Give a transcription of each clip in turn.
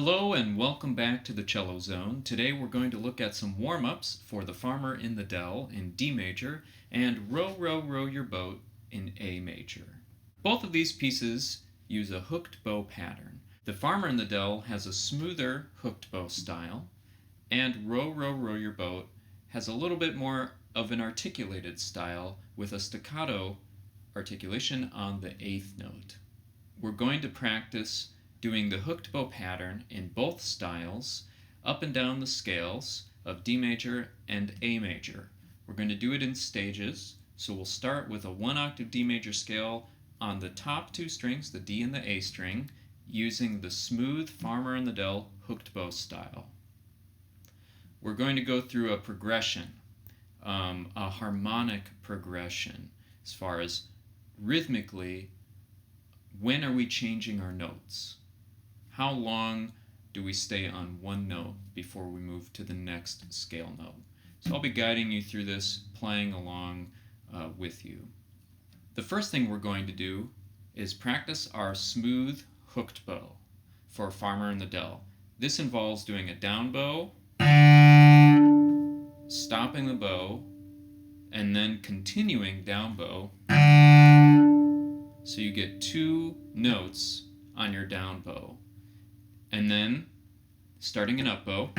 Hello and welcome back to the Cello Zone. Today we're going to look at some warm-ups for the Farmer in the Dell in D major and Row, Row, Row Your Boat in A major. Both of these pieces use a hooked bow pattern. The Farmer in the Dell has a smoother hooked bow style, and Row, Row, Row Your Boat has a little bit more of an articulated style with a staccato articulation on the 8th note. We're going to practice doing the hooked bow pattern in both styles up and down the scales of D major and A major. We're going to do it in stages, so we'll start with a 1-octave D major scale on the top 2 strings, the D and the A string, using the smooth Farmer in the Dell hooked bow style. We're going to go through a progression, a harmonic progression, as far as rhythmically, when are we changing our notes? How long do we stay on one note before we move to the next scale note? So I'll be guiding you through this, playing along with you. The first thing we're going to do is practice our smooth hooked bow for Farmer in the Dell. This involves doing a down bow, stopping the bow, and then continuing down bow. So you get 2 notes on your down bow. And then starting an up bow,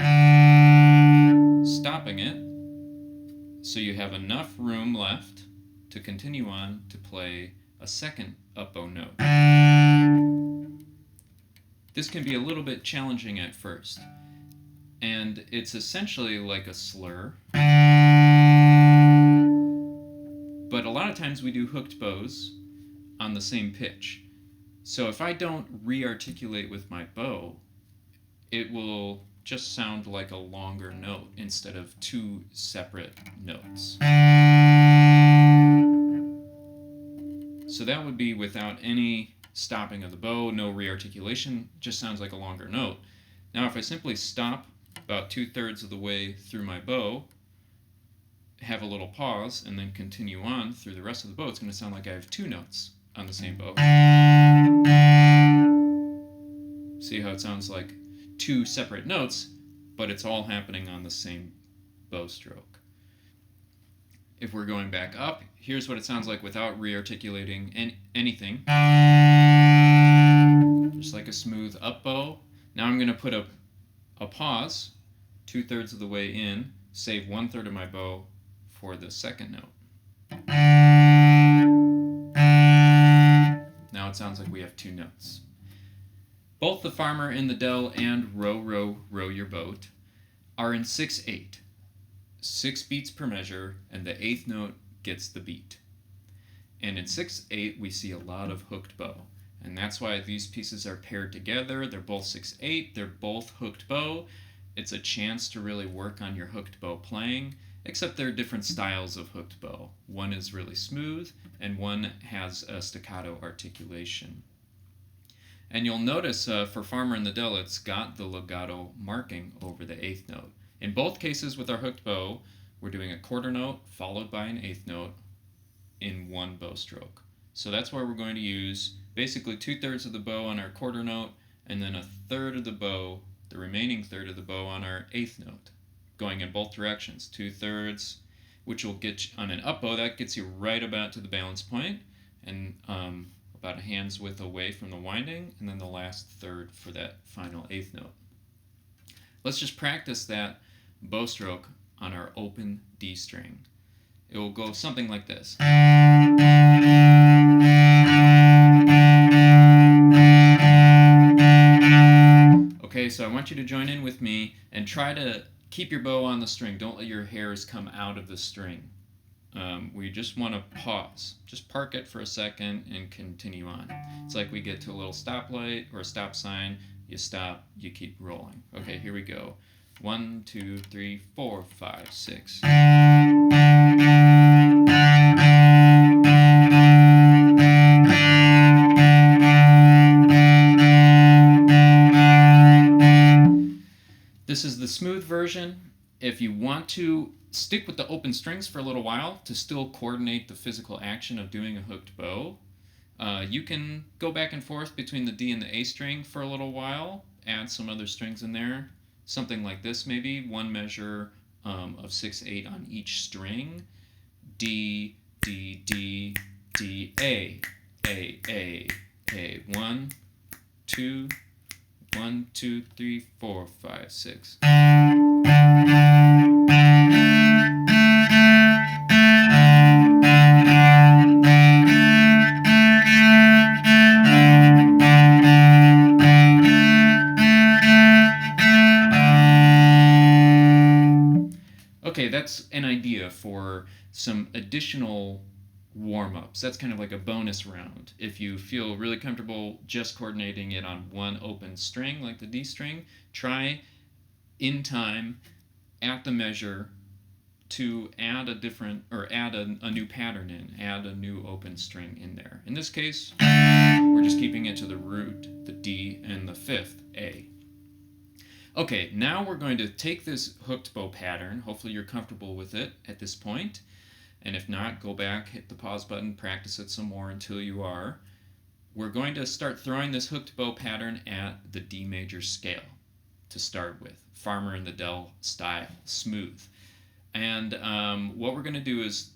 stopping it, so you have enough room left to continue on to play a second up bow note. This can be a little bit challenging at first, and it's essentially like a slur, but a lot of times we do hooked bows on the same pitch. So if I don't re-articulate with my bow, it will just sound like a longer note instead of 2 separate notes. So that would be without any stopping of the bow, no re-articulation, just sounds like a longer note. Now if I simply stop about 2/3 of the way through my bow, have a little pause, and then continue on through the rest of the bow, it's going to sound like I have 2 notes on the same bow. See how it sounds like 2 separate notes, but it's all happening on the same bow stroke. If we're going back up, here's what it sounds like without re-articulating anything. Just like a smooth up bow. Now I'm going to put a pause 2/3 of the way in, save 1/3 of my bow for the second note. Now it sounds like we have 2 notes. Both the Farmer in the Dell and Row, Row, Row Your Boat are in 6/8. 6 beats per measure, and the 8th note gets the beat. And in 6/8 we see a lot of hooked bow. And that's why these pieces are paired together. They're both 6/8, they're both hooked bow. It's a chance to really work on your hooked bow playing, except there are different styles of hooked bow. One is really smooth, and one has a staccato articulation. And you'll notice for Farmer in the Dell, it's got the legato marking over the 8th note. In both cases with our hooked bow, we're doing a quarter note followed by an 8th note in one bow stroke. So that's why we're going to use basically 2/3 of the bow on our quarter note, and then 1/3 of the bow, the remaining 1/3 of the bow on our 8th note, going in both directions. 2/3, which will get you, on an up bow, that gets you right about to the balance point, and about a hand's width away from the winding, and then the last 1/3 for that final 8th note. Let's just practice that bow stroke on our open D string. It will go something like this. Okay, so I want you to join in with me and try to keep your bow on the string. Don't let your hairs come out of the string. We just want to pause. Just park it for a second and continue on. It's like we get to a little stoplight or a stop sign. You stop, you keep rolling. Okay, here we go. 1, 2, 3, 4, 5, 6. This is the smooth version. If you want to stick with the open strings for a little while to still coordinate the physical action of doing a hooked bow, you can go back and forth between the D and the A string for a little while add some other strings in there. Something like this maybe, one measure of 6/8 on each string. D, D, D, D, A, A, A, A. 1, 2, 1, 2, 3, 4, 5, 6. Okay, that's an idea for some additional warm-ups. That's kind of like a bonus round. If you feel really comfortable just coordinating it on one open string, like the D string, try in time at the measure to add a different, or add a new pattern in, add a new open string in there. In this case, we're just keeping it to the root, the D, and the fifth A. Okay, now we're going to take this hooked bow pattern. Hopefully you're comfortable with it at this point. And if not, go back, hit the pause button, practice it some more until you are. We're going to start throwing this hooked bow pattern at the D major scale to start with. Farmer in the Dell style, smooth. And what we're going to do is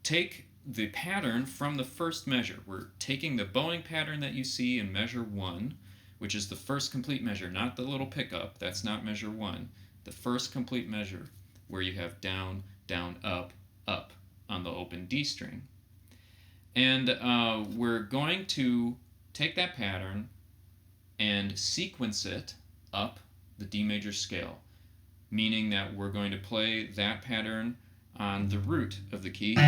take the pattern from the first measure. We're taking the bowing pattern that you see in measure 1, which is the first complete measure, not the little pickup. That's not measure 1. The first complete measure where you have down, down, up, up on the open D string. And we're going to take that pattern and sequence it up the D major scale, meaning that we're going to play that pattern on the root of the key, the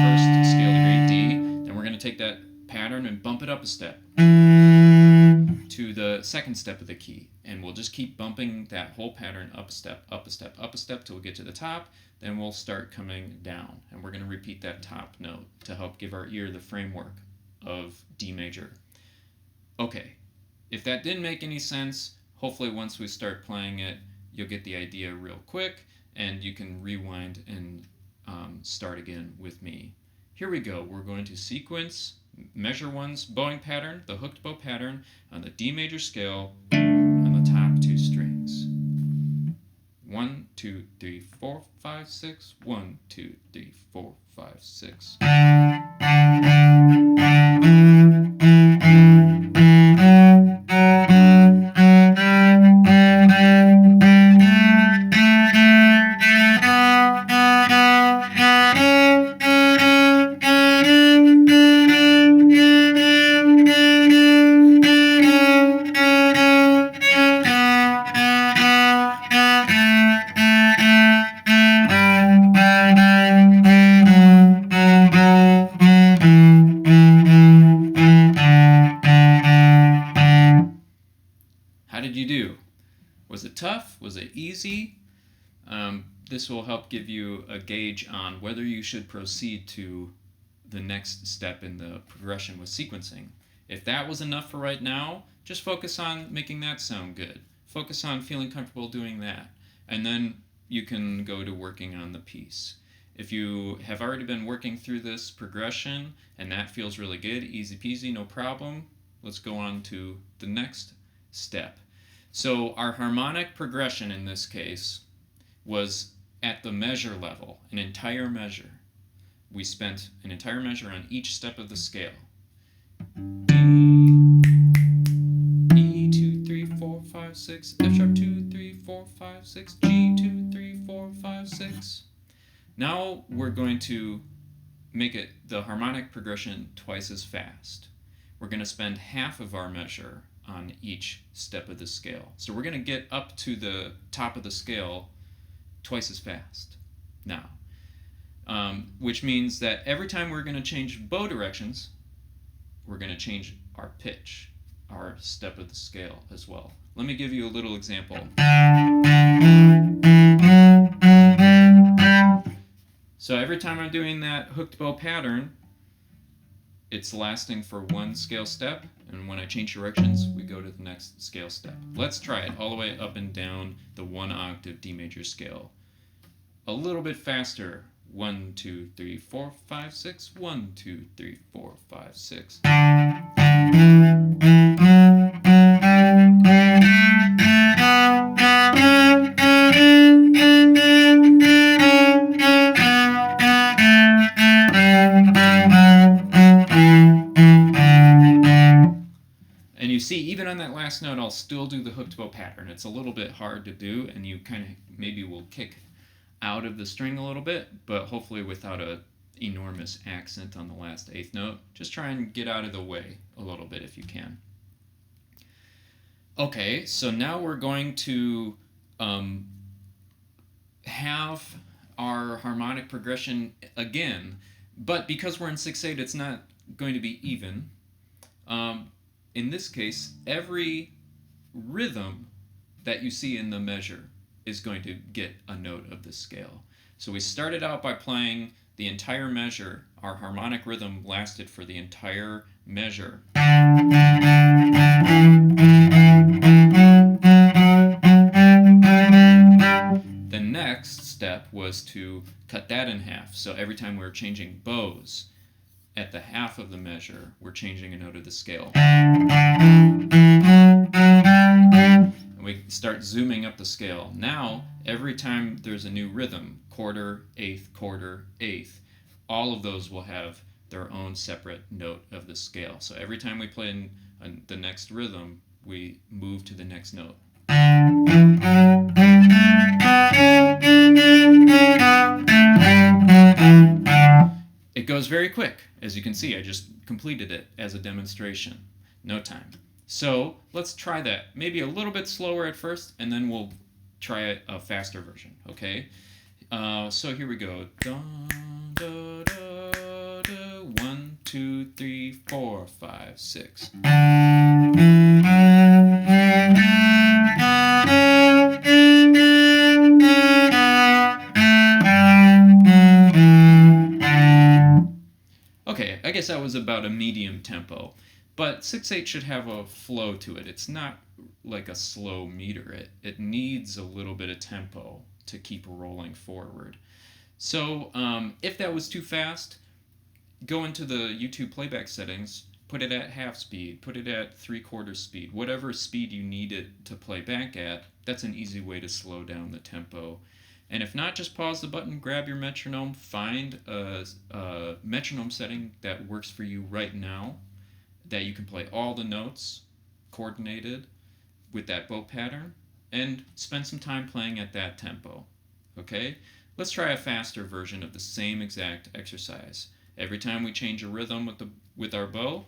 first scale degree D. Then we're going to take that pattern and bump it up a step to the second step of the key, and we'll just keep bumping that whole pattern up a step, up a step, up a step till we get to the top. Then we'll start coming down, and we're going to repeat that top note to help give our ear the framework of D major. Okay, if that didn't make any sense, hopefully once we start playing it, you'll get the idea real quick, and you can rewind and start again with me. Here we go. We're going to sequence measure 1's bowing pattern, the hooked bow pattern, on the D major scale on the top 2 strings. 1, 2, 3, 4, 5, 6. 1, 2, 3, 4, 5, 6. How did you do? Was it tough? Was it easy? This will help give you a gauge on whether you should proceed to the next step in the progression with sequencing. If that was enough for right now, just focus on making that sound good. Focus on feeling comfortable doing that. And then you can go to working on the piece. If you have already been working through this progression and that feels really good, easy peasy, no problem, let's go on to the next step. So our harmonic progression in this case was at the measure level, an entire measure. We spent an entire measure on each step of the scale. D, E, 2, 3, 4, 5, 6, F sharp 2, 3, 4, 5, 6, G, 2, 3, 4, 5, 6. Now we're going to make it the harmonic progression twice as fast. We're going to spend half of our measure on each step of the scale. So we're going to get up to the top of the scale twice as fast now, which means that every time we're going to change bow directions, we're going to change our pitch, our step of the scale as well. Let me give you a little example. So every time I'm doing that hooked bow pattern, it's lasting for one scale step, and when I change directions, we go to the next scale step. Let's try it all the way up and down the 1 octave D major scale. A little bit faster. 1, 2, 3, 4, 5, 6. 1, 2, 3, 4, 5, 6. see, even on that last note, I'll still do the hooked bow pattern. It's a little bit hard to do, and you kind of maybe will kick out of the string a little bit, but hopefully without a enormous accent on the last eighth note. Just try and get out of the way a little bit if you can. Okay, so now we're going to have our harmonic progression again, but because we're in 6/8, it's not going to be even. In this case, every rhythm that you see in the measure is going to get a note of the scale. So we started out by playing the entire measure. Our harmonic rhythm lasted for the entire measure. The next step was to cut that in half. So every time we were changing bows, at the half of the measure, we're changing a note of the scale. And we start zooming up the scale. Now, every time there's a new rhythm, quarter, eighth, all of those will have their own separate note of the scale. So every time we play in the next rhythm, we move to the next note. It goes very quick. As you can see, I just completed it as a demonstration. No time. So let's try that. Maybe a little bit slower at first, and then we'll try a faster version, okay? So here we go. Dun, da, da, da. 1, 2, 3, 4, 5, 6. Okay, I guess that was about a medium tempo, but 6/8 should have a flow to it. It's not like a slow meter. It needs a little bit of tempo to keep rolling forward. So if that was too fast, go into the YouTube playback settings, put it at half speed, put it at 3/4 speed, whatever speed you need it to play back at. That's an easy way to slow down the tempo. And if not, just pause the button, grab your metronome, find a metronome setting that works for you right now, that you can play all the notes coordinated with that bow pattern, and spend some time playing at that tempo. Okay? Let's try a faster version of the same exact exercise. Every time we change a rhythm with our bow,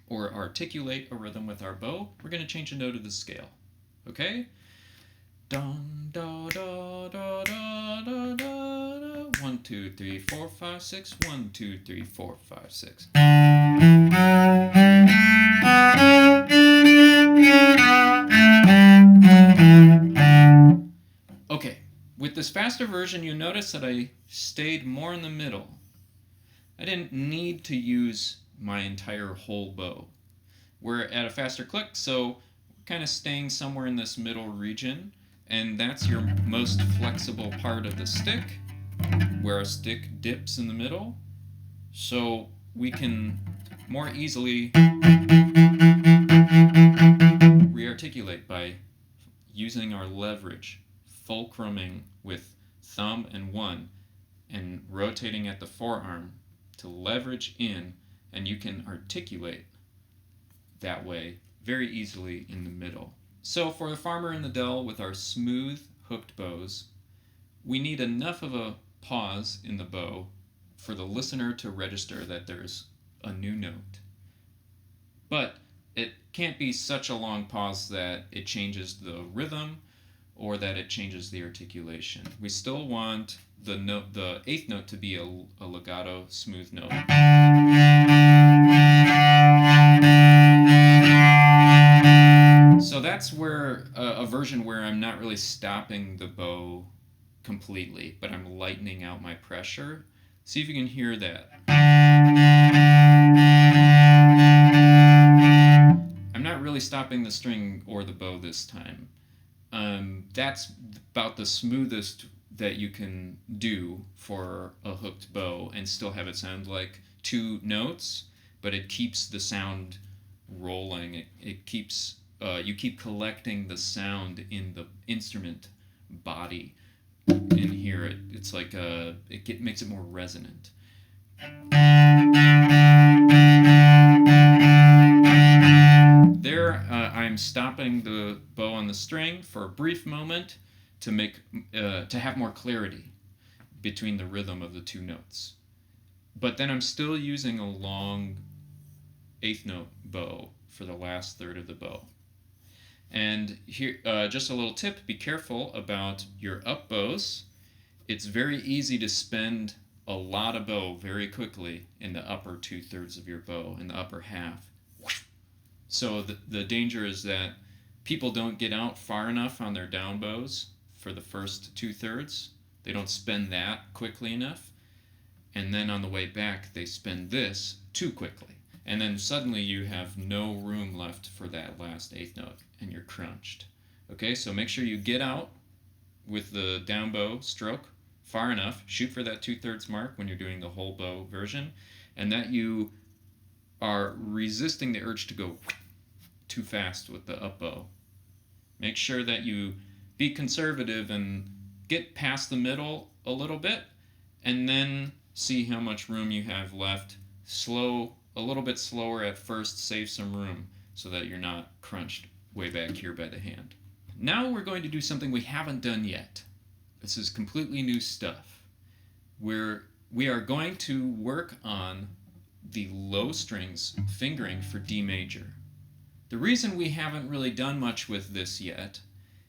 or articulate a rhythm with our bow, we're going to change a note of the scale. Okay? Dun, da, da, da, da, da, da, 1, 2, 3, 4, 5, 6. 1, 2, 3, 4, 5, 6. Okay, with this faster version, you notice that I stayed more in the middle. I didn't need to use my entire whole bow. We're at a faster click, so kind of staying somewhere in this middle region. And that's your most flexible part of the stick, where a stick dips in the middle. So we can more easily rearticulate by using our leverage, fulcruming with thumb and 1, and rotating at the forearm to leverage in, and you can articulate that way very easily in the middle. So for the farmer in the Dell with our smooth hooked bows, we need enough of a pause in the bow for the listener to register that there's a new note. But it can't be such a long pause that it changes the rhythm or that it changes the articulation. We still want the eighth note to be a legato smooth note. So that's where a version where I'm not really stopping the bow completely, but I'm lightening out my pressure. See if you can hear that. I'm not really stopping the string or the bow this time. That's about the smoothest that you can do for a hooked bow and still have it sound like two notes, but it keeps the sound rolling. It keeps you keep collecting the sound in the instrument body. And here it's like it makes it more resonant. There I'm stopping the bow on the string for a brief moment to have more clarity between the rhythm of the two notes. But then I'm still using a long eighth note bow for the last third of the bow. And here, just a little tip, be careful about your up bows. It's very easy to spend a lot of bow very quickly in the upper 2/3 of your bow, in the upper half. So the danger is that people don't get out far enough on their down bows for the first 2/3. They don't spend that quickly enough. And then on the way back, they spend this too quickly. And then suddenly you have no room left for that last eighth note, and you're crunched. Okay, so make sure you get out with the down bow stroke far enough. Shoot for that 2/3 mark when you're doing the whole bow version, and that you are resisting the urge to go too fast with the up bow. Make sure that you be conservative and get past the middle a little bit, and then see how much room you have left. A little bit slower at first, save some room so that you're not crunched way back here by the hand. Now we're going to do something we haven't done yet. This is completely new stuff. We are going to work on the low strings fingering for D major. The reason we haven't really done much with this yet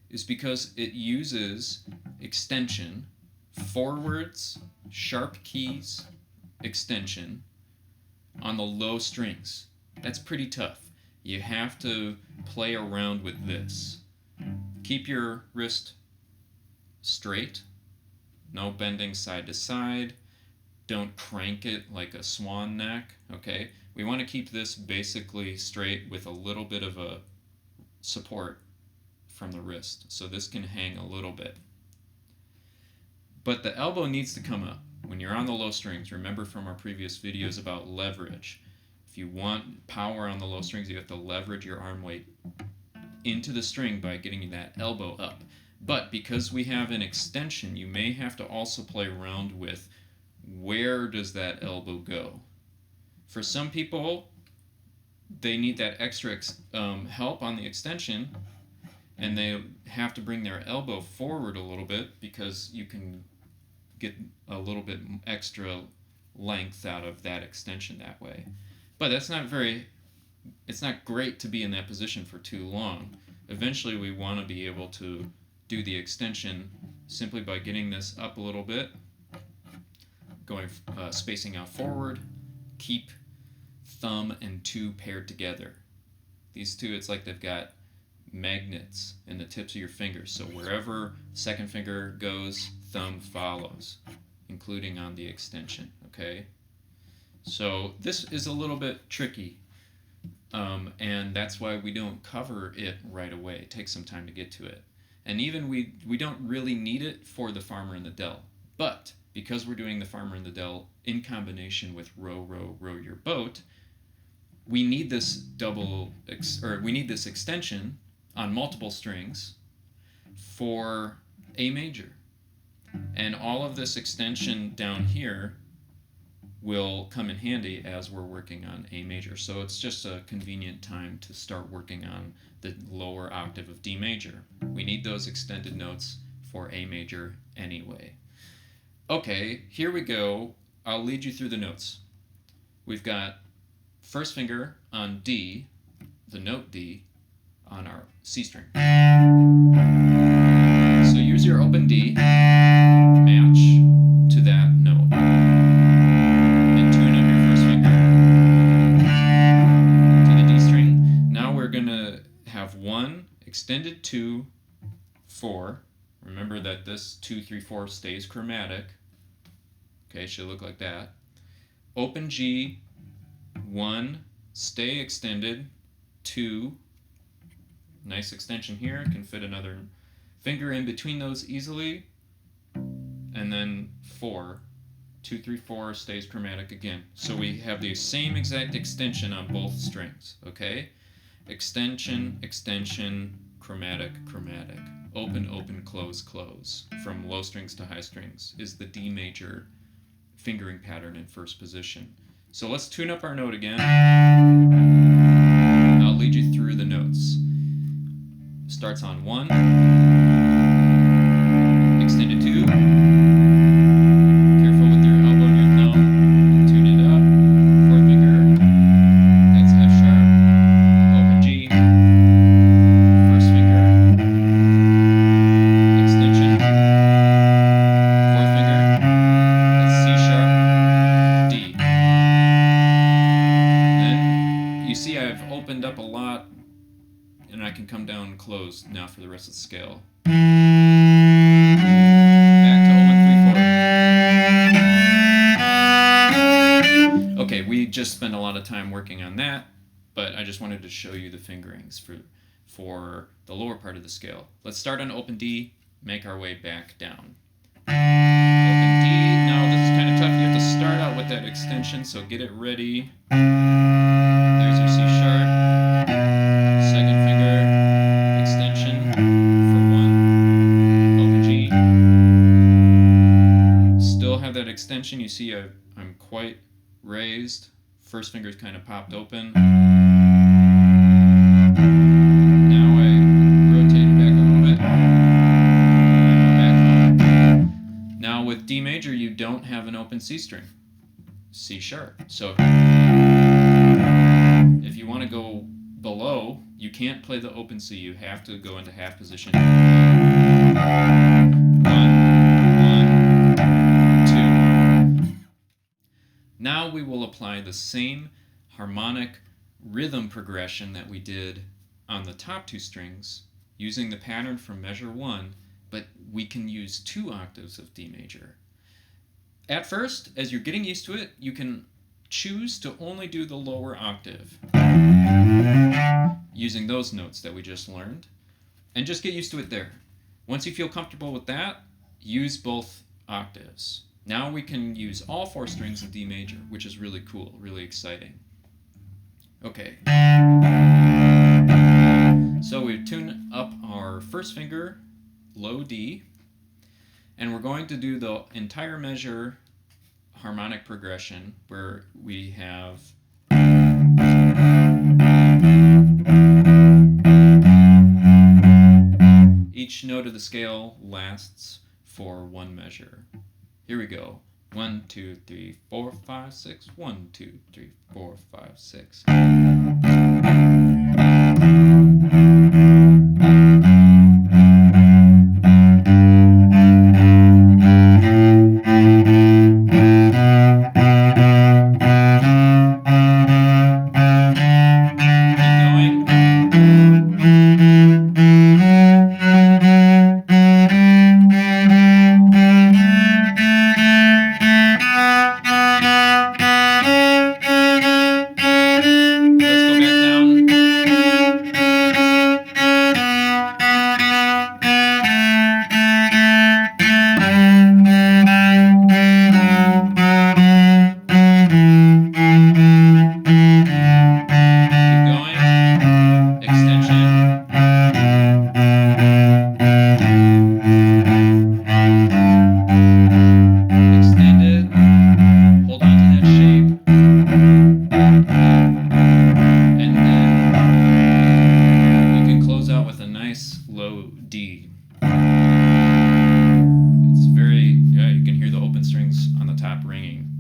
is because it uses extension, forwards, sharp keys, extension, on the low strings. That's pretty tough. You have to play around with this. Keep your wrist straight, no bending side to side. Don't crank it like a swan neck, okay? We want to keep this basically straight with a little bit of a support from the wrist, so this can hang a little bit. But the elbow needs to come up. When you're on the low strings, remember from our previous videos about leverage. If you want power on the low strings, you have to leverage your arm weight into the string by getting that elbow up. But because we have an extension, you may have to also play around with where does that elbow go. For some people, they need that extra help on the extension, and they have to bring their elbow forward a little bit because you can get a little bit extra length out of that extension that way. But it's not great to be in that position for too long. Eventually we want to be able to do the extension simply by getting this up a little bit, going spacing out forward, keep thumb and two paired together. These two, it's like they've got magnets in the tips of your fingers, so wherever second finger goes, thumb follows, including on the extension, okay? So this is a little bit tricky, and that's why we don't cover it right away. It takes some time to get to it. And even we don't really need it for the farmer and the Dell, but because we're doing the farmer and the Dell in combination with row, row, row your boat, we need this we need this extension on multiple strings for A major. And all of this extension down here will come in handy as we're working on A major. So it's just a convenient time to start working on the lower octave of D major. We need those extended notes for A major anyway. Okay, here we go. I'll lead you through the notes. We've got first finger on D, the note D, on our C string. So use your open D, match to that note, and tune up your first finger to the D string. Now we're going to have 1, extended 2, 4. Remember that this 2, 3, 4 stays chromatic. Okay, it should look like that. Open G, 1, stay extended, 2, nice extension here, can fit another finger in between those easily, and then 4, 2, 3, 4 stays chromatic again. So we have the same exact extension on both strings, okay? Extension, extension, chromatic, chromatic. Open, open, close, close. From low strings to high strings is the D major fingering pattern in first position. So let's tune up our note again. I'll lead you through the notes. starts on 1, extended 2, careful with your elbow and your thumb, tune it up, 4th finger, that's F sharp, open G, 1st finger, extension, 4th finger, that's C sharp, D. Then you see I've opened up a lot, and I can come down closed now for the rest of the scale. Back to 0 and 3/4. Okay, we just spent a lot of time working on that, but I just wanted to show you the fingerings for the lower part of the scale. Let's start on open D, make our way back down. Open D, now this is kind of tough. You have to start out with that extension, so get it ready. There's your C sharp. Second finger, extension for 1, open G. Still have that extension. You see I'm quite raised. First finger's kind of popped open. Now I rotate it back a little bit. Back home. Now with D major, you don't have an open C string. C sharp. So if you want to go below, you can't play the open C. You have to go into half position. 1, 1, 2. Now we will apply the same harmonic rhythm progression that we did on the top 2 strings using the pattern from measure 1, but we can use 2 octaves of D major. At first, as you're getting used to it, you can choose to only do the lower octave using those notes that we just learned, and just get used to it there. Once you feel comfortable with that, use both octaves. Now we can use all 4 strings of D major, which is really cool, really exciting. Okay. So we've tuned up our first finger, low D, and we're going to do the entire measure harmonic progression where we have each note of the scale lasts for 1 measure. Here we go. 1, 2, 3, 4, 5, 6. 1, 2, 3, 4, 5, 6.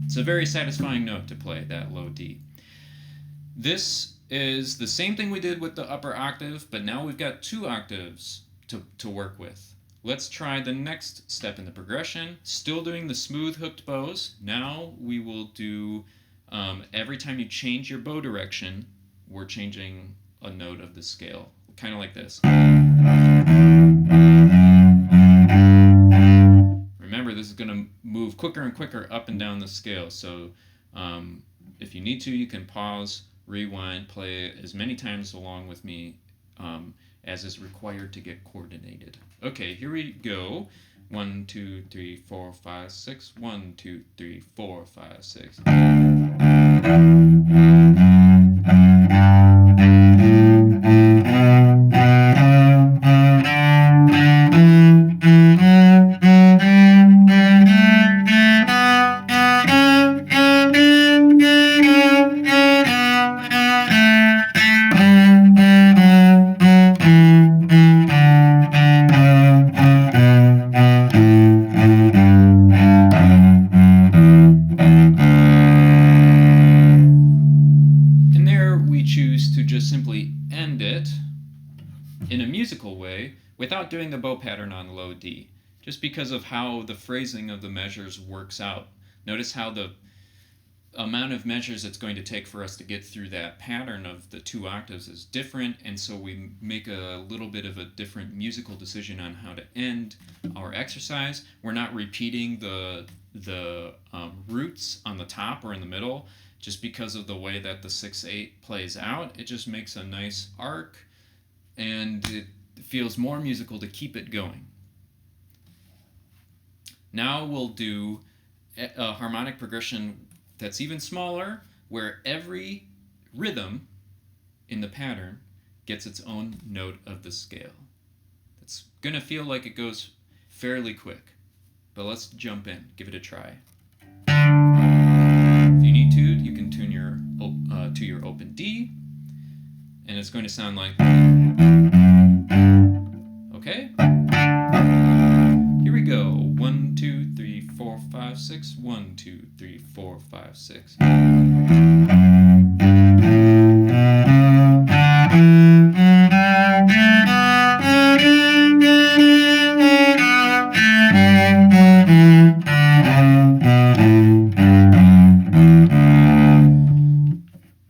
It's a very satisfying note to play, that low D. This is the same thing we did with the upper octave, but now we've got 2 octaves to work with. Let's try the next step in the progression. Still doing the smooth hooked bows. Now we will do, every time you change your bow direction, we're changing a note of the scale. Kind of like this. Remember, this is going to move quicker and quicker up and down the scale, so if you need to, you can pause, rewind, play as many times along with me as is required to get coordinated. Okay, here we go. 1, 2, 3, 4, 5, 6. 1, 2, 3, 4, 5, 6. we choose to just simply end it in a musical way without doing the bow pattern on low D, just because of how the phrasing of the measures works out. Notice how the amount of measures it's going to take for us to get through that pattern of the 2 octaves is different, and so we make a little bit of a different musical decision on how to end our exercise. We're not repeating the roots on the top or in the middle just because of the way that the 6/8 plays out. It just makes a nice arc, and it feels more musical to keep it going. Now we'll do a harmonic progression that's even smaller, where every rhythm in the pattern gets its own note of the scale. It's going to feel like it goes fairly quick, but let's jump in, give it a try. If you need to, you can tune to your open D, and it's going to sound like, okay? Here we go. 1, 2, 3, 4, 5, 6. 1, 2, 3, 4, 5, 6.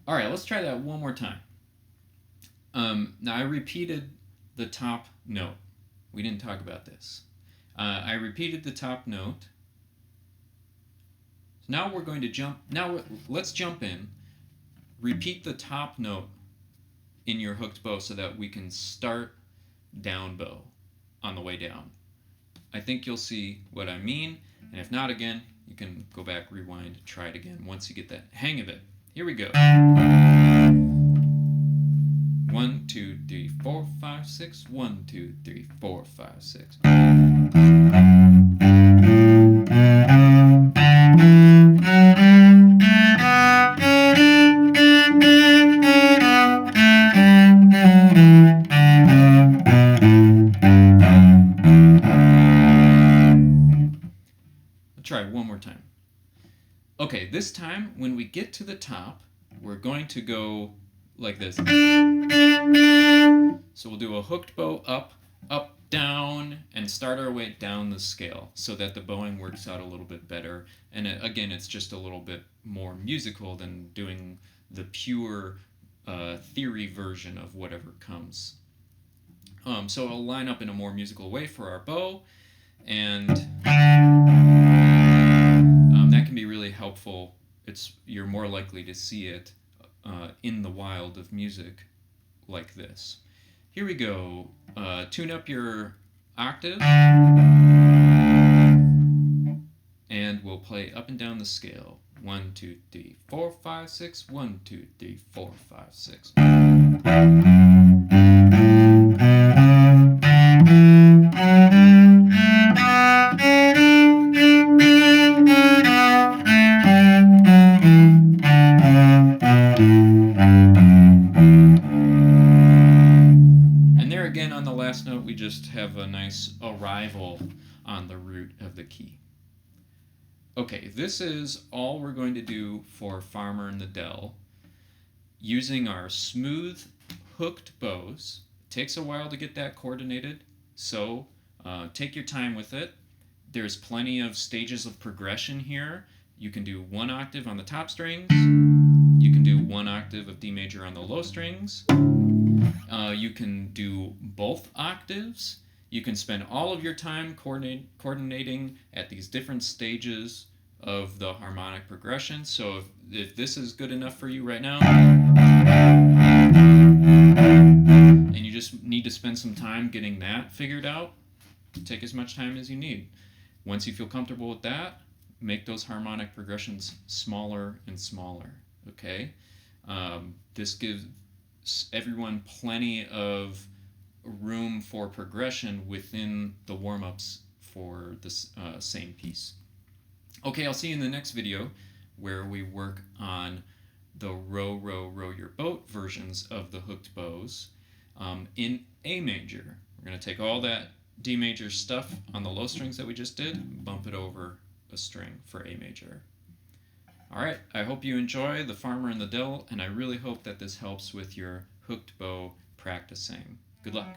All right, let's try that one more time. Now I repeated the top note. We didn't talk about this. I repeated the top note. Now we're going to jump. Let's jump in. Repeat the top note in your hooked bow so that we can start down bow on the way down. I think you'll see what I mean, and if not, again, you can go back, rewind, try it again once you get the hang of it. Here we go. 1, 2, 3, 4, 5, 6. 1, 2, 3, 4, 5, 6. Let's try one more time. Okay, this time when we get to the top, we're going to go like this. So we'll do a hooked bow up, up, down, and start our way down the scale so that the bowing works out a little bit better. And again, it's just a little bit more musical than doing the pure theory version of whatever comes. So it'll line up in a more musical way for our bow, and that can be really helpful. You're more likely to see it in the wild of music like this. Here we go. Tune up your octave, and we'll play up and down the scale. 1, 2, 3, 4, 5, 6. 1, 2, 3, 4, 5, 6. Again, on the last note, we just have a nice arrival on the root of the key. Okay, this is all we're going to do for Farmer and the Dell using our smooth hooked bows. It takes a while to get that coordinated, so take your time with it. There's plenty of stages of progression here. You can do 1 octave on the top strings. You can do 1 octave of D major on the low strings. You can do both octaves. You can spend all of your time coordinating at these different stages of the harmonic progression. So if this is good enough for you right now, and you just need to spend some time getting that figured out, take as much time as you need. Once you feel comfortable with that, make those harmonic progressions smaller and smaller, okay? This gives everyone plenty of room for progression within the warm-ups for this same piece. Okay, I'll see you in the next video where we work on the row, row, row your boat versions of the hooked bows in A major. We're going to take all that D major stuff on the low strings that we just did, bump it over a string for A major. All right, I hope you enjoy The Farmer in the Dell, and I really hope that this helps with your hooked bow practicing. Good luck.